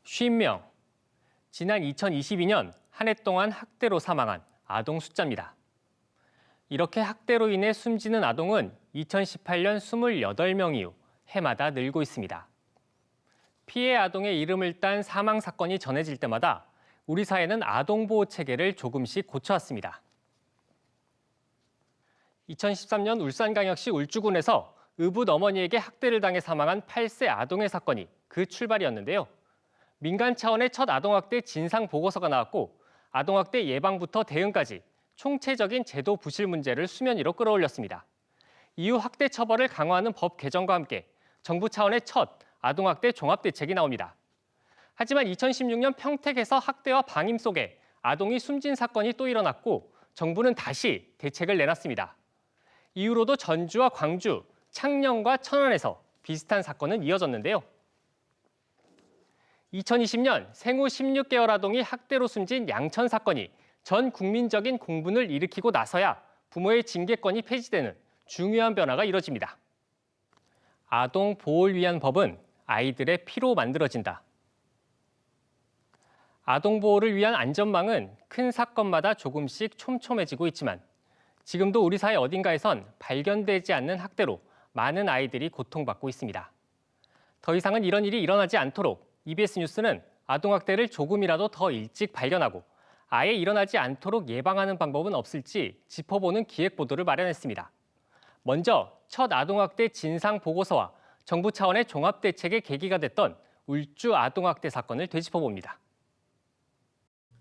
50명. 지난 2022년 한 해 동안 학대로 사망한 아동 숫자입니다. 이렇게 학대로 인해 숨지는 아동은 2018년 28명 이후 해마다 늘고 있습니다. 피해 아동의 이름을 딴 사망 사건이 전해질 때마다 우리 사회는 아동보호 체계를 조금씩 고쳐왔습니다. 2013년 울산광역시 울주군에서 의붓 어머니에게 학대를 당해 사망한 8세 아동의 사건이 그 출발이었는데요. 민간 차원의 첫 아동학대 진상 보고서가 나왔고 아동학대 예방부터 대응까지 총체적인 제도 부실 문제를 수면 위로 끌어올렸습니다. 이후 학대 처벌을 강화하는 법 개정과 함께 정부 차원의 첫 아동학대 종합대책이 나옵니다. 하지만 2016년 평택에서 학대와 방임 속에 아동이 숨진 사건이 또 일어났고 정부는 다시 대책을 내놨습니다. 이후로도 전주와 광주, 창녕과 천안에서 비슷한 사건은 이어졌는데요. 2020년 생후 16개월 아동이 학대로 숨진 양천 사건이 전 국민적인 공분을 일으키고 나서야 부모의 징계권이 폐지되는 중요한 변화가 이뤄집니다. 아동 보호를 위한 법은 아이들의 피로 만들어진다. 아동 보호를 위한 안전망은 큰 사건마다 조금씩 촘촘해지고 있지만 지금도 우리 사회 어딘가에선 발견되지 않는 학대로 많은 아이들이 고통받고 있습니다. 더 이상은 이런 일이 일어나지 않도록 EBS 뉴스는 아동학대를 조금이라도 더 일찍 발견하고 아예 일어나지 않도록 예방하는 방법은 없을지 짚어보는 기획보도를 마련했습니다. 먼저 첫 아동학대 진상 보고서와 정부 차원의 종합대책의 계기가 됐던 울주 아동학대 사건을 되짚어봅니다.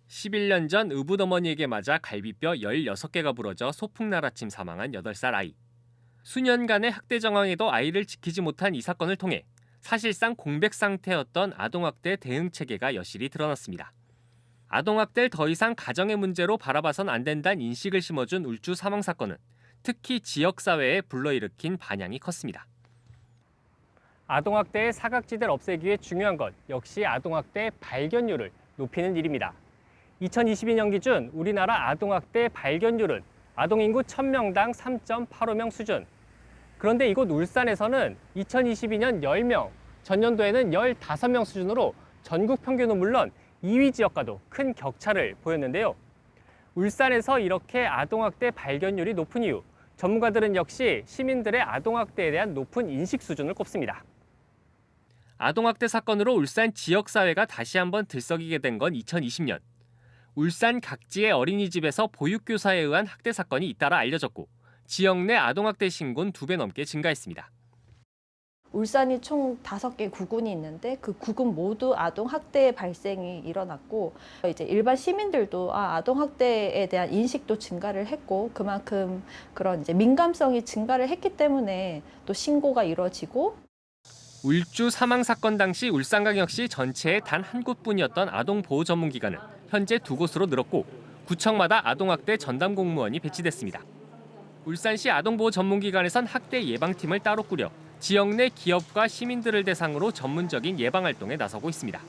11년 전 의붓 어머니에게 맞아 갈비뼈 16개가 부러져 소풍날아침 사망한 8살 아이. 수년간의 학대 정황에도 아이를 지키지 못한 이 사건을 통해 사실상 공백 상태였던 아동학대 대응 체계가 여실히 드러났습니다. 아동학대를 더 이상 가정의 문제로 바라봐선 안 된다는 인식을 심어준 울주 사망 사건은 특히 지역사회에 불러일으킨 반향이 컸습니다. 아동학대의 사각지대를 없애기 위해 중요한 것 역시 아동학대 발견율을 높이는 일입니다. 2022년 기준 우리나라 아동학대 발견율은 아동인구 1000명당 3.85명 수준. 그런데 이곳 울산에서는 2022년 10명, 전년도에는 15명 수준으로 전국 평균은 물론 2위 지역과도 큰 격차를 보였는데요. 울산에서 이렇게 아동학대 발견율이 높은 이유, 전문가들은 역시 시민들의 아동학대에 대한 높은 인식 수준을 꼽습니다. 아동학대 사건으로 울산 지역사회가 다시 한번 들썩이게 된 건 2020년. 울산 각지의 어린이집에서 보육교사에 의한 학대 사건이 잇따라 알려졌고 지역 내 아동학대 신고는 2배 넘게 증가했습니다. 울산이 총 5개 구군이 있는데 그 구군 모두 아동학대 발생이 일어났고 이제 일반 시민들도 아동학대에 대한 인식도 증가를 했고 그만큼 그런 이제 민감성이 증가를 했기 때문에 또 신고가 이루어지고 울주 사망 사건 당시 울산광역시 전체에 단 한 곳뿐이었던 아동보호 전문기관은 현재 2곳으로 늘었고 구청마다 아동학대 전담 공무원이 배치됐습니다. 울산시 아동보호 전문기관에선 학대 예방팀을 따로 꾸려 지역 내 기업과 시민들을 대상으로 전문적인 예방활동에 나서고 있습니다.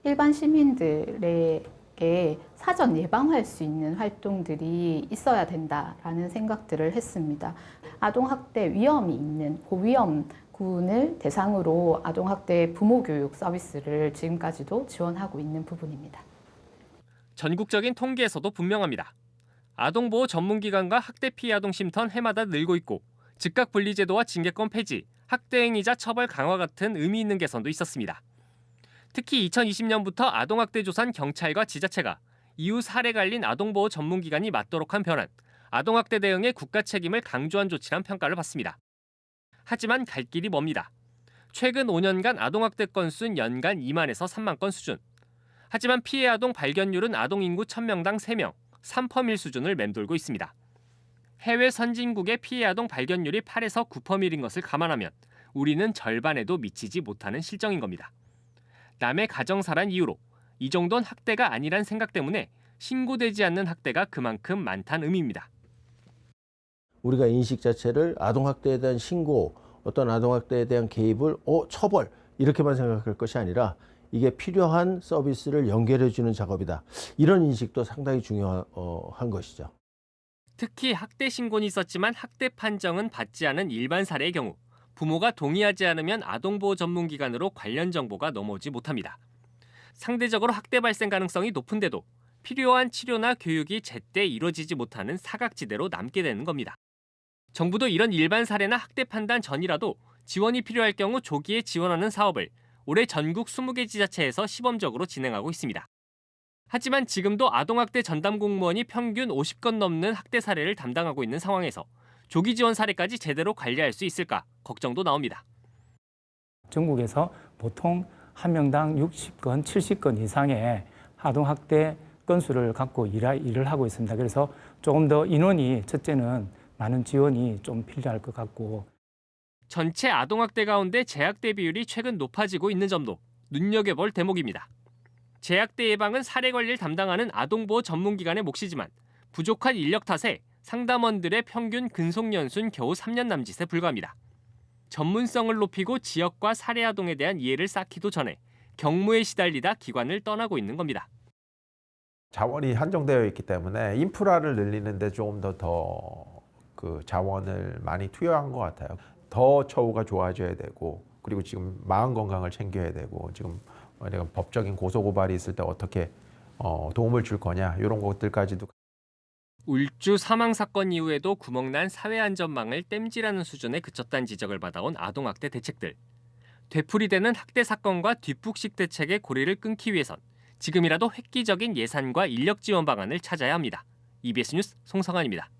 일반 시민들에게 사전 예방할 수 있는 활동들이 있어야 된다라는 생각들을 했습니다. 아동학대 위험이 있는 고위험 군을 대상으로 아동학대 부모교육 서비스를 지금까지도 지원하고 있는 부분입니다. 전국적인 통계에서도 분명합니다. 아동보호 전문기관과 학대 피해 아동 쉼터는 해마다 늘고 있고 즉각 분리제도와 징계권 폐지, 학대 행위자 처벌 강화 같은 의미 있는 개선도 있었습니다. 특히 2020년부터 아동학대 조사한 경찰과 지자체가 이후 사례가 알린 아동보호 전문기관이 맡도록 한 변환, 아동학대 대응의 국가 책임을 강조한 조치란 평가를 받습니다. 하지만 갈 길이 멉니다. 최근 5년간 아동학대 건수는 연간 2만에서 3만 건 수준. 하지만 피해 아동 발견율은 아동 인구 1000명당 3명, 3%일 수준을 맴돌고 있습니다. 해외 선진국의 피해 아동 발견율이 8에서 9%인 것을 감안하면 우리는 절반에도 미치지 못하는 실정인 겁니다. 남의 가정사란 이유로 이 정도는 학대가 아니란 생각 때문에 신고되지 않는 학대가 그만큼 많다는 의미입니다. 우리가 인식 자체를 아동학대에 대한 신고, 어떤 아동학대에 대한 개입을 처벌 이렇게만 생각할 것이 아니라 이게 필요한 서비스를 연결해주는 작업이다. 이런 인식도 상당히 중요한 것이죠. 특히 학대 신고는 있었지만 학대 판정은 받지 않은 일반 사례의 경우 부모가 동의하지 않으면 아동보호 전문기관으로 관련 정보가 넘어오지 못합니다. 상대적으로 학대 발생 가능성이 높은데도 필요한 치료나 교육이 제때 이루어지지 못하는 사각지대로 남게 되는 겁니다. 정부도 이런 일반 사례나 학대 판단 전이라도 지원이 필요할 경우 조기에 지원하는 사업을 올해 전국 20개 지자체에서 시범적으로 진행하고 있습니다. 하지만 지금도 아동학대 전담 공무원이 평균 50건 넘는 학대 사례를 담당하고 있는 상황에서 조기 지원 사례까지 제대로 관리할 수 있을까 걱정도 나옵니다. 전국에서 보통 한 명당 60건, 70건 이상의 아동학대 건수를 갖고 일을 하고 있습니다. 그래서 조금 더 인원이 첫째는 많은 지원이 좀 필요할 것 같고 전체 아동학대 가운데 재학대 비율이 최근 높아지고 있는 점도 눈여겨볼 대목입니다. 재학대 예방은 사례 관리를 담당하는 아동보호 전문기관의 몫이지만 부족한 인력 탓에 상담원들의 평균 근속 연수는 겨우 3년 남짓에 불과합니다. 전문성을 높이고 지역과 사례 아동에 대한 이해를 쌓기도 전에 경무에 시달리다 기관을 떠나고 있는 겁니다. 자원이 한정되어 있기 때문에 인프라를 늘리는데 조금 더 그 자원을 많이 투여한 것 같아요. 더 처우가 좋아져야 되고 그리고 지금 마음 건강을 챙겨야 되고 지금 만약에 법적인 고소고발이 있을 때 어떻게 도움을 줄 거냐 이런 것들까지도. 울주 사망 사건 이후에도 구멍난 사회안전망을 땜질하는 수준에 그쳤다는 지적을 받아온 아동학대 대책들. 되풀이되는 학대 사건과 뒷북식 대책의 고리를 끊기 위해선 지금이라도 획기적인 예산과 인력 지원 방안을 찾아야 합니다. EBS 뉴스 송성환입니다.